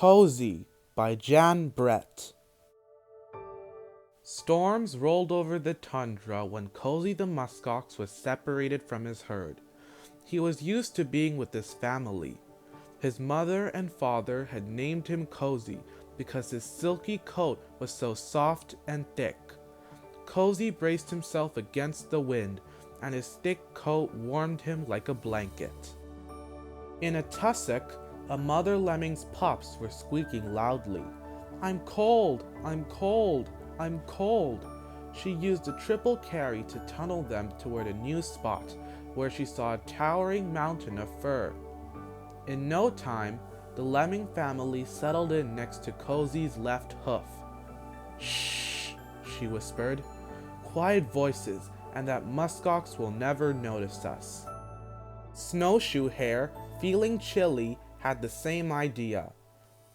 Cozy by Jan Brett. Storms rolled over the tundra when Cozy the muskox was separated from his herd. He was used to being with his family. His mother and father had named him Cozy because his silky coat was so soft and thick. Cozy braced himself against the wind, and his thick coat warmed him like a blanket. In a tussock, a mother lemming's pups were squeaking loudly. "I'm cold, I'm cold, I'm cold." She used a triple carry to tunnel them toward a new spot, where she saw a towering mountain of fur. In no time, the lemming family settled in next to Cozy's left hoof. "Shh," she whispered. "Quiet voices, and that muskox will never notice us." Snowshoe Hare, feeling chilly, had the same idea.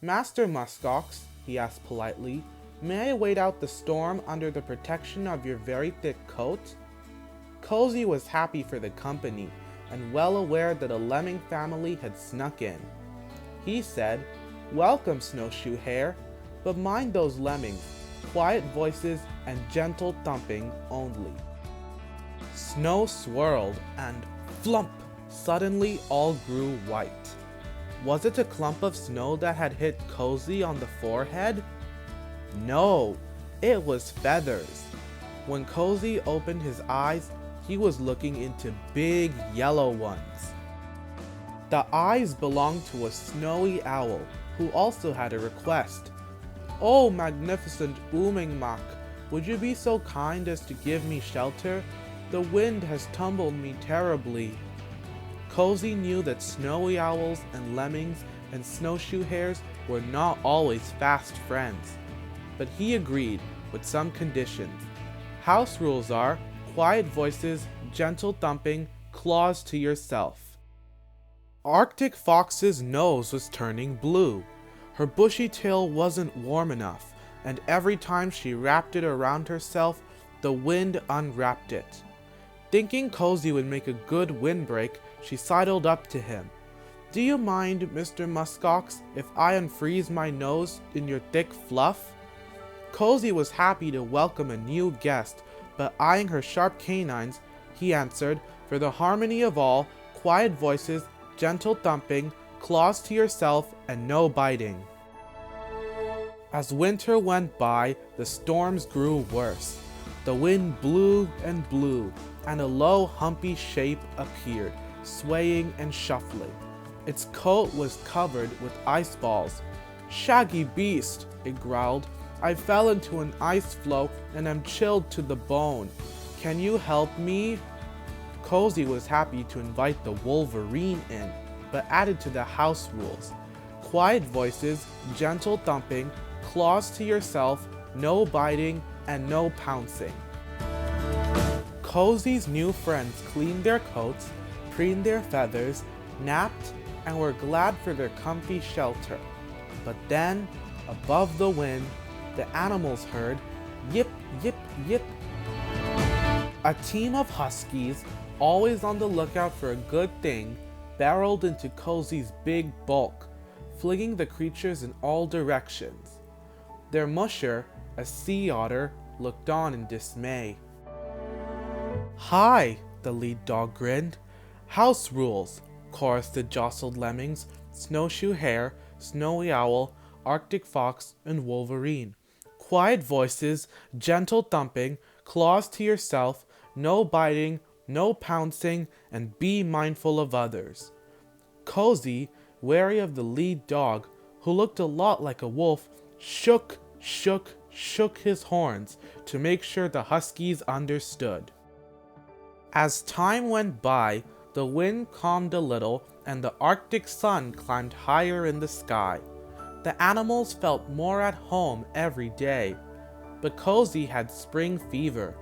"Master Muskox," he asked politely, "may I wait out the storm under the protection of your very thick coat?" Cozy was happy for the company, and well aware that a lemming family had snuck in. He said, "Welcome, Snowshoe Hare, but mind those lemmings, quiet voices and gentle thumping only." Snow swirled, and flump! Suddenly all grew white. Was it a clump of snow that had hit Cozy on the forehead? No, it was feathers. When Cozy opened his eyes, he was looking into big yellow ones. The eyes belonged to a snowy owl, who also had a request. "Oh, magnificent booming muck, would you be so kind as to give me shelter? The wind has tumbled me terribly." Cozy knew that snowy owls and lemmings and snowshoe hares were not always fast friends, but he agreed with some conditions. House rules are quiet voices, gentle thumping, claws to yourself. Arctic Fox's nose was turning blue. Her bushy tail wasn't warm enough, and every time she wrapped it around herself, the wind unwrapped it. Thinking Cozy would make a good windbreak, she sidled up to him. "Do you mind, Mr. Muskox, if I unfreeze my nose in your thick fluff?" Cozy was happy to welcome a new guest, but eyeing her sharp canines, he answered, "For the harmony of all, quiet voices, gentle thumping, claws to yourself, and no biting." As winter went by, the storms grew worse. The wind blew and blew, and a low, humpy shape appeared, swaying and shuffling. Its coat was covered with ice balls. "Shaggy beast," it growled. "I fell into an ice floe and am chilled to the bone. Can you help me?" Cozy was happy to invite the wolverine in, but added to the house rules. Quiet voices, gentle thumping, claws to yourself, no biting, and no pouncing. Cozy's new friends cleaned their coats, preened their feathers, napped, and were glad for their comfy shelter. But then, above the wind, the animals heard yip, yip, yip. A team of Huskies, always on the lookout for a good thing, barreled into Cozy's big bulk, flinging the creatures in all directions. Their musher, a sea otter, looked on in dismay. "Hi," the lead dog grinned. "House rules," chorused the jostled lemmings, snowshoe hare, snowy owl, Arctic fox, and wolverine. "Quiet voices, gentle thumping, claws to yourself, no biting, no pouncing, and be mindful of others." Cozy, wary of the lead dog, who looked a lot like a wolf, shook his horns to make sure the Huskies understood. As time went by, the wind calmed a little and the Arctic sun climbed higher in the sky. The animals felt more at home every day, but Cozy had spring fever.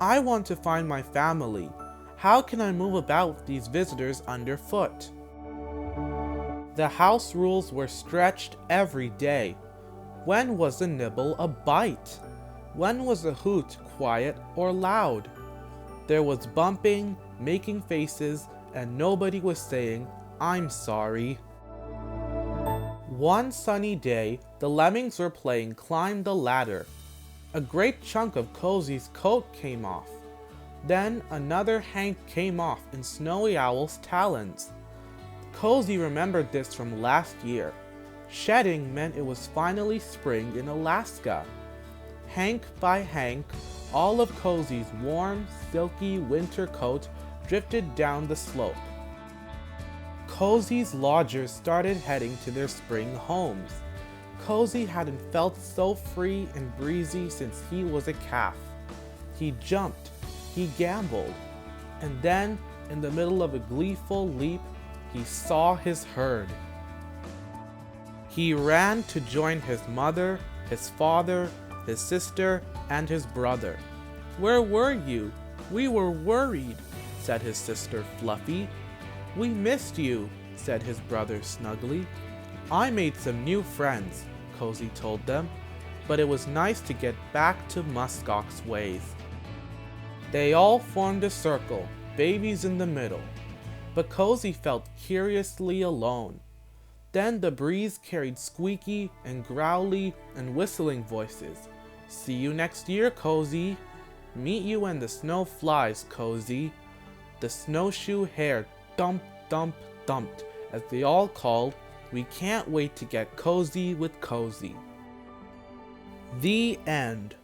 "I want to find my family. How can I move about with these visitors underfoot?" The house rules were stretched every day. When was a nibble a bite? When was a hoot quiet or loud? There was bumping, making faces, and nobody was saying, "I'm sorry." One sunny day, the lemmings were playing climb the ladder. A great chunk of Cozy's coat came off. Then another hank came off in Snowy Owl's talons. Cozy remembered this from last year. Shedding meant it was finally spring in Alaska. Hank by hank, all of Cozy's warm, silky winter coat drifted down the slope. Cozy's lodgers started heading to their spring homes. Cozy hadn't felt so free and breezy since he was a calf. He jumped, he gambled, and then, in the middle of a gleeful leap, he saw his herd. He ran to join his mother, his father, his sister, and his brother. "Where were you? We were worried," said his sister Fluffy. "We missed you," said his brother Snuggly. "I made some new friends," Cozy told them, "but it was nice to get back to muskox ways." They all formed a circle, babies in the middle, but Cozy felt curiously alone. Then the breeze carried squeaky and growly and whistling voices. "See you next year, Cozy. Meet you when the snow flies, Cozy." The snowshoe hare thump, thump, thumped as they all called, "We can't wait to get cozy with Cozy." The end.